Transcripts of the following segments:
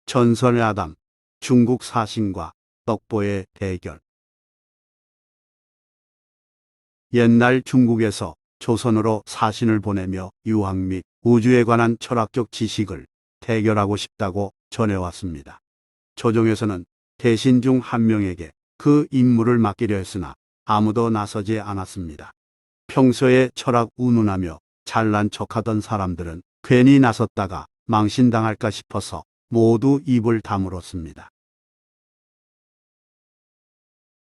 전설의 아담, 중국 사신과 떡보의 대결. 옛날 중국에서 조선으로 사신을 보내며 유학 및 우주에 관한 철학적 지식을 대결하고 싶다고 전해왔습니다. 조정에서는 대신 중 한 명에게 그 임무를 맡기려 했으나 아무도 나서지 않았습니다. 평소에 철학 운운하며 잘난 척하던 사람들은 괜히 나섰다가 망신당할까 싶어서 모두 입을 다물었습니다.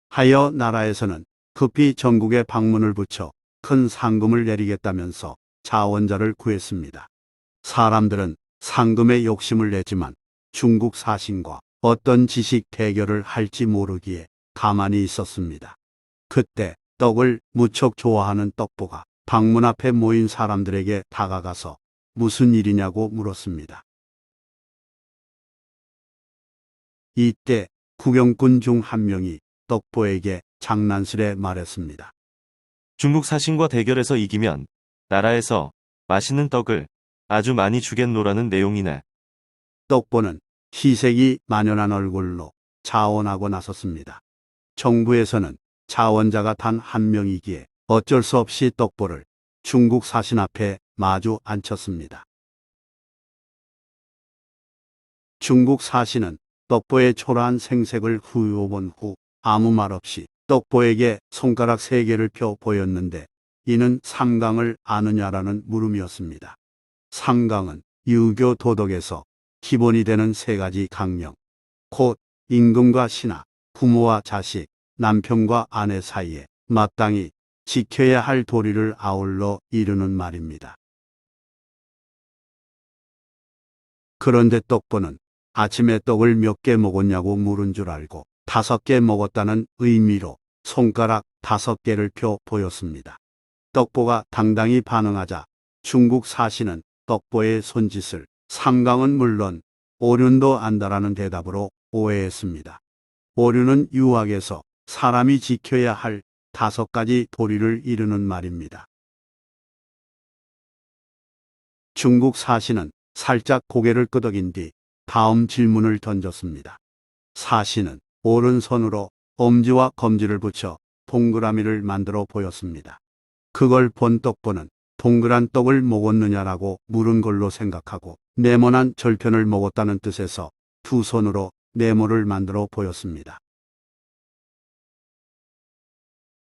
하여 나라에서는 급히 전국에 방문을 붙여 큰 상금을 내리겠다면서 자원자를 구했습니다. 사람들은 상금에 욕심을 냈지만 중국 사신과 어떤 지식 대결을 할지 모르기에 가만히 있었습니다. 그때 떡을 무척 좋아하는 떡보가 방문 앞에 모인 사람들에게 다가가서 무슨 일이냐고 물었습니다. 이때 구경꾼 중 한 명이 떡보에게 장난스레 말했습니다. 중국 사신과 대결해서 이기면 나라에서 맛있는 떡을 아주 많이 주겠노라는 내용이네. 떡보는 희색이 만연한 얼굴로 자원하고 나섰습니다. 정부에서는 자원자가 단 한 명이기에 어쩔 수 없이 떡보를 중국 사신 앞에 마주 앉혔습니다. 중국 사신은 떡보의 초라한 생색을 훑어본 후 아무 말 없이 떡보에게 손가락 3개를 펴 보였는데 이는 삼강을 아느냐라는 물음이었습니다. 삼강은 유교 도덕에서 기본이 되는 3가지 강령, 곧 임금과 신하, 부모와 자식, 남편과 아내 사이에 마땅히 지켜야 할 도리를 아울러 이루는 말입니다. 그런데 떡보는 아침에 떡을 몇 개 먹었냐고 물은 줄 알고 5개 먹었다는 의미로 손가락 5개를 펴 보였습니다. 떡보가 당당히 반응하자 중국 사신은 떡보의 손짓을 삼강은 물론 오륜도 안다라는 대답으로 오해했습니다. 오륜은 유학에서 사람이 지켜야 할 5가지 도리를 이루는 말입니다. 중국 사신은 살짝 고개를 끄덕인 뒤 다음 질문을 던졌습니다. 사신은 오른손으로 엄지와 검지를 붙여 동그라미를 만들어 보였습니다. 그걸 본 떡보는 동그란 떡을 먹었느냐라고 물은 걸로 생각하고 네모난 절편을 먹었다는 뜻에서 두 손으로 네모를 만들어 보였습니다.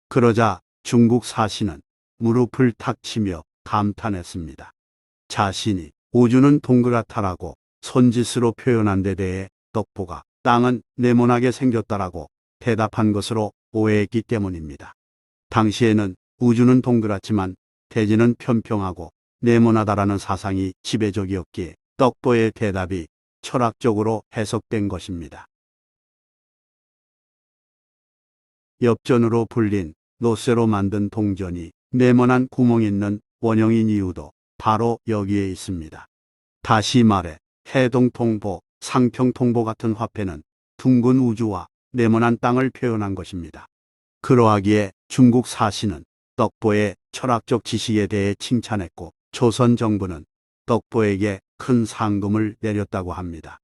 그러자 중국 사신은 무릎을 탁 치며 감탄했습니다. 자신이 우주는 동그랗다라고 손짓으로 표현한 데 대해 떡보가 땅은 네모나게 생겼다라고 대답한 것으로 오해했기 때문입니다. 당시에는 우주는 동그랗지만 대지는 평평하고 네모나다라는 사상이 지배적이었기에 떡보의 대답이 철학적으로 해석된 것입니다. 엽전으로 불린 노쇠로 만든 동전이 네모난 구멍 있는 원형인 이유도 바로 여기에 있습니다. 다시 말해 해동통보, 상평통보 같은 화폐는 둥근 우주와 네모난 땅을 표현한 것입니다. 그러하기에 중국 사신은 떡보의 철학적 지식에 대해 칭찬했고 조선 정부는 떡보에게 큰 상금을 내렸다고 합니다.